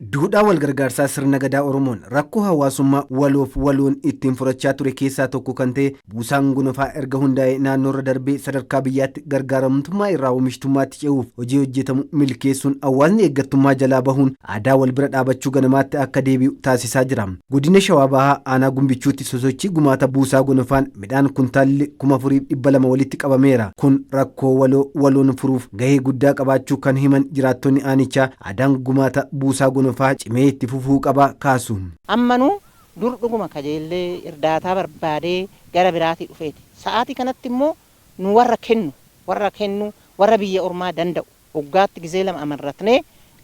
Duudhaa walgargaarsaa sirna gadaa Oromoon rakkoo hawaasummaa waloof waloon ittiin furachaa ture keessaa tokko kan ta'e buusaan gonofaa erga hundaa'ee naannoorra darbee sadarkaa biyyaatti gargaaramtummaa irraa oomishtummaatti ce'uuf hojii hojjetamu milkeessuun hawaasni eeggattummaa jalaa bahuun aadaa wal bira dhaabachuu ganamaatti akka deebi'u taasisaa jira. Godina Shawaa Bahaa aanaa Gumbichuutti sosochii gumaata buusaa gonofaan midhaan kuntaalli 4,200 walitti qabameera. Kun rakkoo waloon furuuf gahee guddaa qabaachuu kan himan jiraattonni aanichaa aadaan gumaata buusaa gonofaa cimee itti fufuu qaba kaasu. Ammanuu dur dhuguma kajeellee irdaataa barbaadee gara biraatii dhufeeti. Sa'aatii kanatti immoo nu warra kennu warra biyya ormaa danda'u waggaatti gizee lama amarratnee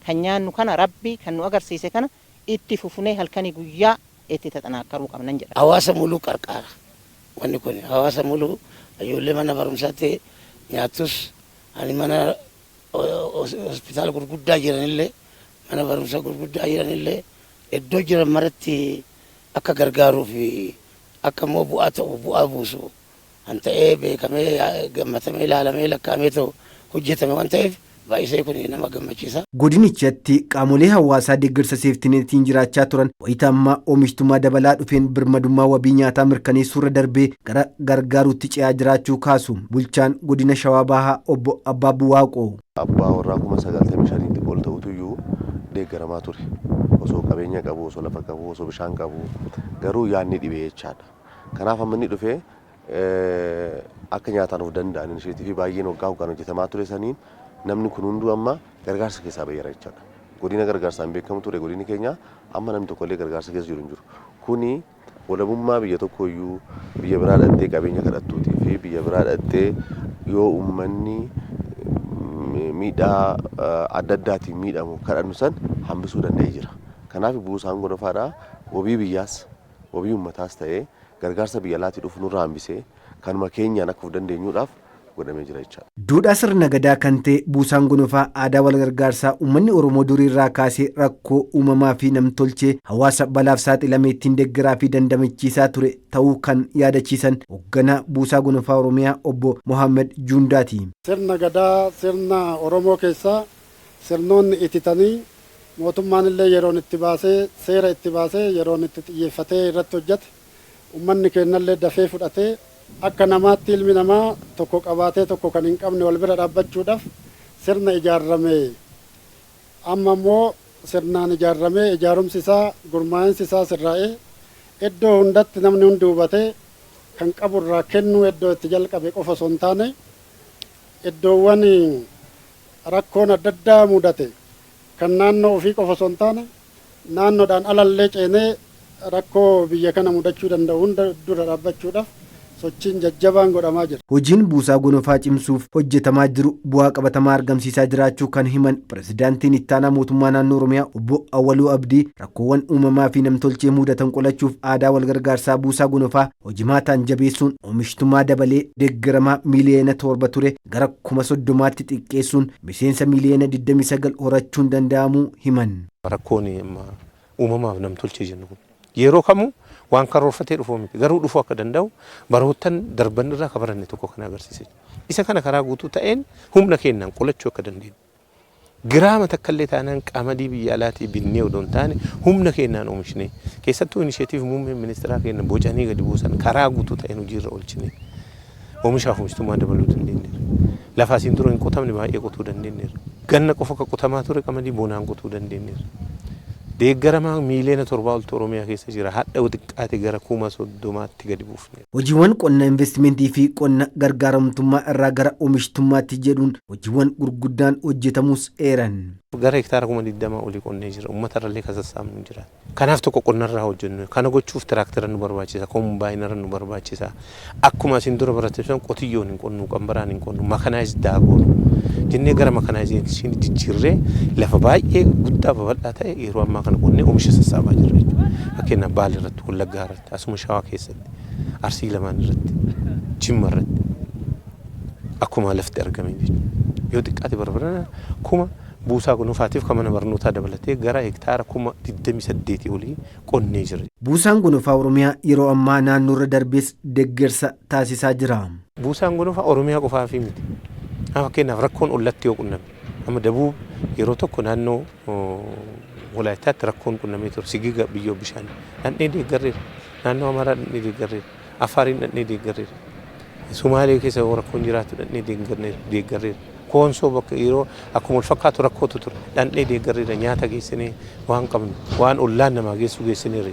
kan nyaannu kana rabbi kan nu agarsiise kana itti fufnee halkanii guyyaa itti taxanaakkaruu qabnan jedha. Hawaasa muluu qarqaara. Wanni kun hawaasa muluu ijoollee mana barumsaatti nyaatus ani mana hospitaala gurguddaa jiranillee mana barumsa gurguddaa jiranillee iddoo jiran maratti akka gargaaruu fi akka immoo bu'aa buusu kan ta'ee beekamee gammatamee ilaalamee lakkaa'amee ta'u hojjetame waan ta'eef baay'isee kun nama gammachiisa. Godinichatti qaamolee hawaasaa deeggarsa seeftineetiin jiraachaa turan wayita ammaa oomishtummaa dabalaa dhufeen birmadummaa wabii nyaataa mirkaneessuurra darbee gara gargaaruutti ce'aa jiraachuu kaasu bulchaan godina Shawaa Bahaa obbo Abbaabuu Waaqoo. Abbaa warraa 95,000 ol ta'utuyyuu deeggaramaa ture. Osoo qabeenya qabu, osoo lafa qabu, osoo bishaan qabu garuu yaadni dhibee jechaadha. Kanaaf amma inni dhufee akka nyaataan of danda'an initiatiivii baay'een waggaa hoggaan hojjetamaa ture saniin namni kun hunduu amma gargaarsa keessaa baheera jechaadha. Godina gargaarsaan beekamu ture godini keenya amma namni tokkollee gargaarsa keessa jiru hin jiru. Kuni walabummaa biyya tokkooyyuu biyya biraa dhattee qabeenya kadhattuutii fi biyya biraa dhattee yoo uummanni miidhaa adda addaatiin miidhamu kadhannu san hambisuu danda'ee jira. Kanaaf buusaan gonofaadhaa wabii biyyaas wabii uummataas ta'ee gargaarsa biyya alaatii dhufu nurraa hambisee kanuma keenyaan akka of dandeenyuudhaaf godhamee jira jechaadha. Duudhaa sirna gadaa kan ta'e buusaan gonofaa aadaa wal gargaarsaa uummanni Oromoo durii irraa kaasee rakkoo uumamaa fi namtolchee hawaasa balaaf saaxilamee ittiin deeggaraa fi dandamachiisaa ture ta'uu kan yaadachiisan hoogganaa buusaa gonofaa Oromiyaa obbo Mohaammed Juundaati. Sirna gadaa sirna Oromoo keessaa sirnoonni ititanii mootummaan illee yeroon itti baasee seera itti baasee yeroon itti xiyyeeffatee irratti hojjete uummanni keenyallee dafee fudhatee akka namaatti ilmi namaa tokko qabaatee tokko kan hin qabne wal bira dhaabbachuudhaaf sirna ijaarame amma immoo sirnaan ijaarame ijaarumsi isaa gurmaa'insi isaa sirraa'ee iddoo hundatti namni hundi hubatee kan qabu irraa kennu iddoo itti jalqabe qofa osoo hin taane iddoowwan rakkoon adda addaa mudate kan naannoo ofii qofa osoo hin taane naannoodhaan alallee ceenee rakkoo biyya kana mudachuu danda'u hunda dura dhaabbachuudhaaf sochiin jajjabaan godhamaa jira. Hojiin buusaa gonofaa cimsuuf hojjetamaa jiru bu'aa qabatamaa argamsiisaa jiraachuu kan himan pirezidaantiin ittaanaa mootummaa naannoo Oromiyaa obbo Awwaluu Abdii rakkoowwan uumamaa fi namtolchee mudatan qolachuuf aadaa wal gargaarsaa buusaa gonofaa hojimaataan jabeessuun oomishtummaa dabalee deeggaramaa miliyoona 7 ture gara 30,000tti xiqqeessuun miseensa miliyoona 29 horachuun danda'amuu himan. Rakkoon uumamaaf namtolchee jennu kun yeroo kamuu waan karoorfatee dhufuu miti garuu dhufuu akka danda'u baroottan darban irraa kabaranne tokko kan agarsiise. Isa kana karaa guutuu ta'een humna keenyaan qolachuu akka dandeenyu. Giraama takkallee taanaan qamadii biyya alaatii binnee odoo hin taane humna keenyaan oomishnee keessattuu inisheetiif muummeen ministeeraa keenya bocanii gadi buusan karaa guutuu ta'een hojiirra oolchinee oomishaaf oomishtummaa dabaluu dandeenyeera. Lafa asiin dura hin qotamne baay'ee qotuu dandeenyeera. Ganna qofa akka qotamaa ture qamadii bonaan qotuu dandeenyeera. deeggaramaa miliyoona 7 ol Oromiyaa keessa jira hadha xiqqaate gara 30,000tti gadi buufne. Hojiiwwan qonna investimentii fi qonna gargaaramtummaa irraa gara oomishtummaatti jedhuun hojiiwwan gurguddaan hojjetamus eeran. Gara hektaara 20 olii qonnee jira uummata irrallee kasassaamnu jira. Kanaaf tokko qonnarraa hojjennu kana gochuuf tiraktera nu barbaachisa kombaayinara nu barbaachisa akkuma isin dura barattan qotiyyoon hin qonnu qambaraan hin qonnu makanaayiz daagoon jennee gara makanaayizeeshinii jijjiirree lafa baay'ee guddaa babal'aa ta'e yeroo ammaa kana qonnee oomisha sassaabaa jirra jechuudha. Fakkeenyaaf Baale irratti, Wallaggaa irratti, asuma Shawaa keessatti, Arsii lamaan irratti, Jimma irratti akkuma lafti argame jechuudha. Yoo xiqqaate barbaadana kuma buusaa gonofaatiif kan mana barnootaa dabalatee gara hektaara 28 olii qonnee jira. Buusaan gonofaa Oromiyaa yeroo ammaa naannoorra darbees deeggarsa taasisaa jira. Buusaan gonofaa Oromiyaa qofaa fi miti. Fakkeenyaaf rakkoon ollatti yoo qunname Amma dabuub yeroo tokko naannoo Walaayitaatti rakkoon qunnamee ture sigiga biyyoo bishaan dhandhee deeggarreera. Naannoo Amaaraa dhandhee deeggarreera. Afaariin dhandhee deeggarreera. Sumaalee keessa rakkoon jiraatu dhandhee deeggarreera. Koonsoo bakka yeroo akkuma wal fakkaatu rakkootu ture dhandhee deeggarreera. Nyaata geessinee waan qabnu waan ollaan namaa geessu geessineera.